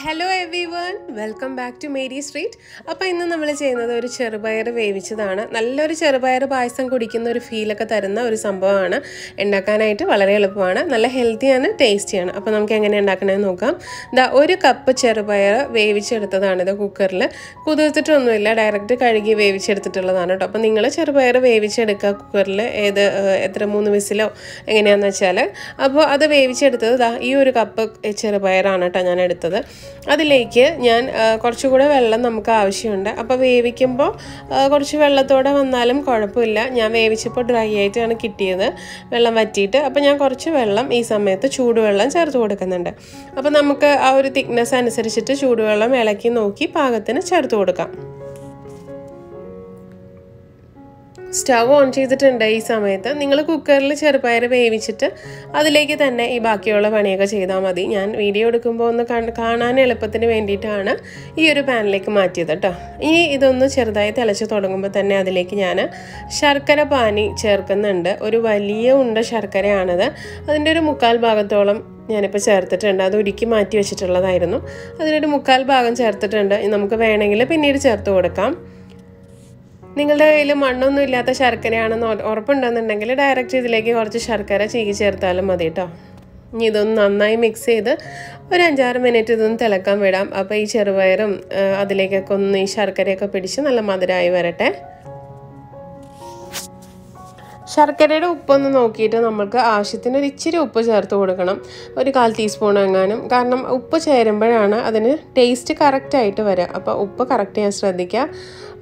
Hello everyone, welcome back to Mary Street. അപ്പോൾ ഇന്ന് നമ്മൾ ചെയ്യുന്നത് ഒരു ചെറുപയർ വേവിച്ചതാണ്. നല്ലൊരു ചെറുപയർ പായസം കുടിക്കുന്ന ഒരു ഫീൽ ഒക്കെ തരുന്ന ഒരു സംഭവമാണ്. ഉണ്ടാക്കാനായിട്ട് വളരെ എളുപ്പമാണ്. നല്ല ഹെൽത്തിയാണ്, ടേസ്റ്റിയാണ്. അപ്പോൾ നമുക്ക് എങ്ങനെ ഉണ്ടാക്കണമെന്ന് നോക്കാം. ദാ ഒരു കപ്പ് ചെറുപയർ വേവിച്ചെടുത്തതാണ് ഇത് കുക്കറിൽ. കുതിർത്തിട്ടൊന്നുമില്ല, ഡയറക്റ്റ് കഴുകി വേവിച്ചെടുത്തിട്ടുള്ളതാണ് കേട്ടോ. അപ്പോൾ നിങ്ങൾ ചെറുപയർ വേവിച്ചെടുക്കുക കുക്കറിൽ, എത്ര 3 വിസിലോ എങ്ങനെയാണെന്ന് വെച്ചാൽ. അപ്പോൾ അത് വേവിച്ചെടുത്തത് ദാ ഈ ഒരു കപ്പ് ചെറുപയറാണ് കേട്ടോ ഞാൻ എടുത്തത്. അതിലേക്ക് ഞാൻ കുറച്ചുകൂടെ വെള്ളം നമുക്ക് ആവശ്യമുണ്ട്. അപ്പോൾ വേവിക്കുമ്പോൾ കുറച്ച് വെള്ളത്തോടെ വന്നാലും കുഴപ്പമില്ല. ഞാൻ വേവിച്ചപ്പോൾ ഡ്രൈ ആയിട്ടാണ് കിട്ടിയത്, വെള്ളം വറ്റിയിട്ട്. അപ്പോൾ ഞാൻ കുറച്ച് വെള്ളം ഈ സമയത്ത് ചൂടുവെള്ളം ചേർത്ത് കൊടുക്കുന്നുണ്ട്. അപ്പോൾ നമുക്ക് ആ ഒരു തിക്നെസ് അനുസരിച്ചിട്ട് ചൂടുവെള്ളം ഇളക്കി നോക്കി പാകത്തിന് ചേർത്ത് കൊടുക്കാം. സ്റ്റവ് ഓൺ ചെയ്തിട്ടുണ്ട്. ഈ സമയത്ത് നിങ്ങൾ കുക്കറിൽ ചെറുപയർ വേവിച്ചിട്ട് അതിലേക്ക് തന്നെ ഈ ബാക്കിയുള്ള പണിയൊക്കെ ചെയ്താൽ മതി. ഞാൻ വീഡിയോ എടുക്കുമ്പോൾ ഒന്ന് കാണാൻ എളുപ്പത്തിന് വേണ്ടിയിട്ടാണ് ഈ ഒരു പാനിലേക്ക് മാറ്റിയത് കേട്ടോ. ഇനി ഇതൊന്ന് ചെറുതായി തിളച്ച് തുടങ്ങുമ്പോൾ തന്നെ അതിലേക്ക് ഞാൻ ശർക്കര പാനി ചേർക്കുന്നുണ്ട്. ഒരു വലിയ ഉണ്ട ശർക്കരയാണത്. അതിൻ്റെ ഒരു 1/4 ഭാഗത്തോളം ഞാനിപ്പോൾ ചേർത്തിട്ടുണ്ട്. അത് ഉരുക്കി മാറ്റി വെച്ചിട്ടുള്ളതായിരുന്നു. അതിനൊരു 1/4 ഭാഗം ചേർത്തിട്ടുണ്ട്. നമുക്ക് വേണമെങ്കിൽ പിന്നീട് ചേർത്ത് കൊടുക്കാം. നിങ്ങളുടെ കയ്യിൽ മണ്ണൊന്നും ഇല്ലാത്ത ശർക്കരയാണെന്ന് ഉറപ്പുണ്ടെന്നുണ്ടെങ്കിൽ ഡയറക്റ്റ് ഇതിലേക്ക് കുറച്ച് ശർക്കര ചീകി ചേർത്താലും മതി കേട്ടോ. ഇനി ഇതൊന്ന് നന്നായി മിക്സ് ചെയ്ത് ഒരു 5-6 മിനിറ്റ് ഇതൊന്ന് തിളക്കാൻ വിടാം. അപ്പോൾ ഈ ചെറുപയറും അതിലേക്കൊക്കെ ഒന്ന് ഈ ശർക്കരയൊക്കെ പിടിച്ച് നല്ല മധുരമായി വരട്ടെ. ശർക്കരയുടെ ഉപ്പൊന്ന് നോക്കിയിട്ട് നമുക്ക് ആവശ്യത്തിന് ഒരു ഇച്ചിരി ഉപ്പ് ചേർത്ത് കൊടുക്കണം, ഒരു 1/4 ടീസ്പൂൺ എങ്ങാനും. കാരണം ഉപ്പ് ചേരുമ്പോഴാണ് അതിന് ടേസ്റ്റ് കറക്റ്റായിട്ട് വരിക. അപ്പോൾ ഉപ്പ് കറക്റ്റ് ചെയ്യാൻ ശ്രദ്ധിക്കുക.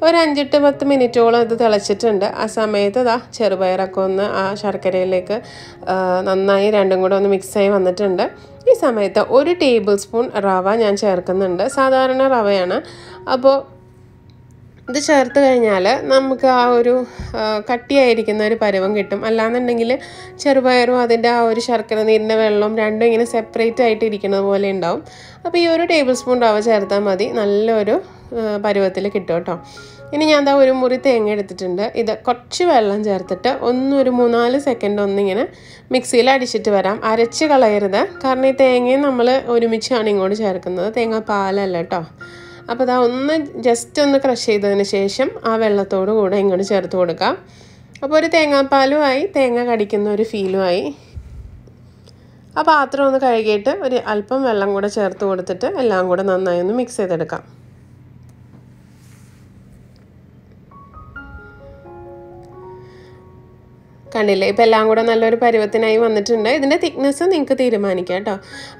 ഒരു 5-10 മിനിറ്റോളം ഇത് തിളച്ചിട്ടുണ്ട്. ആ സമയത്ത് ഇതാ ചെറുപയറൊക്കെ ഒന്ന് ആ ശർക്കരയിലേക്ക് നന്നായി രണ്ടും കൂടെ ഒന്ന് മിക്സായി വന്നിട്ടുണ്ട്. ഈ സമയത്ത് 1 ടേബിൾ സ്പൂൺ റവ ഞാൻ ചേർക്കുന്നുണ്ട്. സാധാരണ റവയാണ്. അപ്പോൾ ഇത് ചേർത്ത് കഴിഞ്ഞാൽ നമുക്ക് ആ ഒരു കട്ടിയായിരിക്കുന്ന ഒരു പരുവം കിട്ടും. അല്ലാന്നുണ്ടെങ്കിൽ ചെറുപയറും അതിൻ്റെ ആ ഒരു ശർക്കര നീരിൻ്റെ വെള്ളവും രണ്ടും ഇങ്ങനെ സെപ്പറേറ്റ് ആയിട്ട് ഇരിക്കുന്നത് പോലെ ഉണ്ടാവും. അപ്പോൾ ഈ 1 ടേബിൾ സ്പൂൺ റവ ചേർത്താൽ മതി, നല്ലൊരു പരുവത്തിൽ കിട്ടും കേട്ടോ. ഇനി ഞാൻ എന്താ ഒരു മുറി തേങ്ങ എടുത്തിട്ടുണ്ട്. ഇത് കുറച്ച് വെള്ളം ചേർത്തിട്ട് ഒരു 3-4 സെക്കൻഡ് ഒന്നിങ്ങനെ മിക്സിയിൽ അടിച്ചിട്ട് വരാം. അരച്ച് കളയരുത്, കാരണം ഈ തേങ്ങയും നമ്മൾ ഒരുമിച്ചാണ് ഇങ്ങോട്ട് ചേർക്കുന്നത്, തേങ്ങ പാലല്ല കേട്ടോ. അപ്പോൾ അതാ ജസ്റ്റ് ഒന്ന് ക്രഷ് ചെയ്തതിന് ശേഷം ആ വെള്ളത്തോടു കൂടെ ഇങ്ങോട്ട് ചേർത്ത് കൊടുക്കാം. അപ്പോൾ ഒരു തേങ്ങാപ്പാലുമായി തേങ്ങ കടിക്കുന്ന ഒരു ഫീലുമായി. ആ പാത്രം ഒന്ന് കഴുകിയിട്ട് ഒരു അല്പം വെള്ളം കൂടെ ചേർത്ത് കൊടുത്തിട്ട് എല്ലാം കൂടെ നന്നായി ഒന്ന് മിക്സ് ചെയ്തെടുക്കാം. കണ്ടില്ലേ, ഇപ്പോൾ എല്ലാം കൂടെ നല്ലൊരു പരുവത്തിനായി വന്നിട്ടുണ്ട്. ഇതിൻ്റെ തിക്നെസ് നിങ്ങൾക്ക് തീരുമാനിക്കാം കേട്ടോ.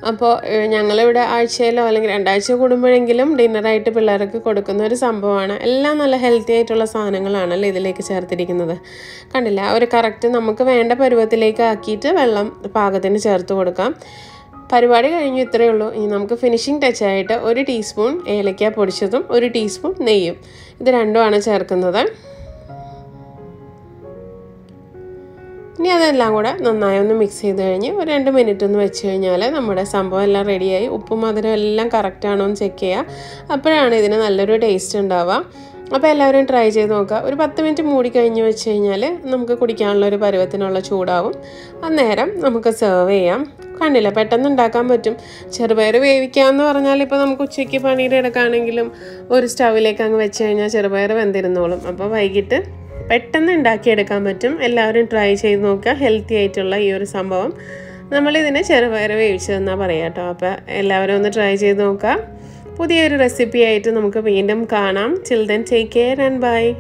അപ്പോൾ ഞങ്ങളിവിടെ ആഴ്ചയിലോ അല്ലെങ്കിൽ 2 ആഴ്ച കൂടുമ്പോഴെങ്കിലും ഡിന്നറായിട്ട് പിള്ളേർക്ക് കൊടുക്കുന്ന ഒരു സംഭവമാണ്. എല്ലാം നല്ല ഹെൽത്തി ആയിട്ടുള്ള സാധനങ്ങളാണല്ലോ ഇതിലേക്ക് ചേർത്തിരിക്കുന്നത്. കണ്ടില്ല, ഒരു കറക്റ്റ് നമുക്ക് വേണ്ട പരുവത്തിലേക്ക് ആക്കിയിട്ട് വെള്ളം പാകത്തിന് ചേർത്ത് കൊടുക്കാം. പരിപാടി കഴിഞ്ഞു, ഇത്രയേ ഉള്ളൂ. ഇനി നമുക്ക് ഫിനിഷിംഗ് ടച്ചായിട്ട് 1 ടീസ്പൂൺ ഏലക്ക പൊടിച്ചതും 1 ടീസ്പൂൺ നെയ്യും, ഇത് രണ്ടുമാണ് ചേർക്കുന്നത്. ഇനി അതെല്ലാം കൂടെ നന്നായി ഒന്ന് മിക്സ് ചെയ്ത് കഴിഞ്ഞ് ഒരു 2 മിനിറ്റ് ഒന്ന് വെച്ച് കഴിഞ്ഞാൽ നമ്മുടെ സംഭവം എല്ലാം റെഡിയായി. ഉപ്പും മധുരം എല്ലാം കറക്റ്റാണോ എന്ന് ചെക്ക് ചെയ്യുക. അപ്പോഴാണ് ഇതിന് നല്ലൊരു ടേസ്റ്റ് ഉണ്ടാവുക. അപ്പോൾ എല്ലാവരും ട്രൈ ചെയ്ത് നോക്കുക. ഒരു 10 മിനിറ്റ് മൂടി കഴിഞ്ഞ് വെച്ച് കഴിഞ്ഞാൽ നമുക്ക് കുടിക്കാനുള്ള ഒരു പരുവത്തിനുള്ള ചൂടാവും. അന്നേരം നമുക്ക് സെർവ് ചെയ്യാം. കണ്ടില്ല, പെട്ടെന്ന് ഉണ്ടാക്കാൻ പറ്റും. ചെറുപയർ വേവിക്കാമെന്ന് പറഞ്ഞാൽ ഇപ്പോൾ നമുക്ക് ഉച്ചയ്ക്ക് പണിയുടെ എടുക്കുകയാണെങ്കിലും ഒരു സ്റ്റൗവിലേക്ക് അങ്ങ് വെച്ച് കഴിഞ്ഞാൽ ചെറുപയർ വെന്തിരുന്നോളും. അപ്പോൾ വൈകിട്ട് പെട്ടെന്ന് ഉണ്ടാക്കിയെടുക്കാൻ പറ്റും. എല്ലാവരും ട്രൈ ചെയ്ത് നോക്കുക. ഹെൽത്തി ആയിട്ടുള്ള ഈ ഒരു സംഭവം നമ്മളിതിനെ ചെറുപയർ വേവിച്ചതെന്നാണ് പറയുക കേട്ടോ. അപ്പോൾ എല്ലാവരും ഒന്ന് ട്രൈ ചെയ്ത് നോക്കുക. പുതിയൊരു റെസിപ്പി ആയിട്ട് നമുക്ക് വീണ്ടും കാണാം. Till then, take care and bye.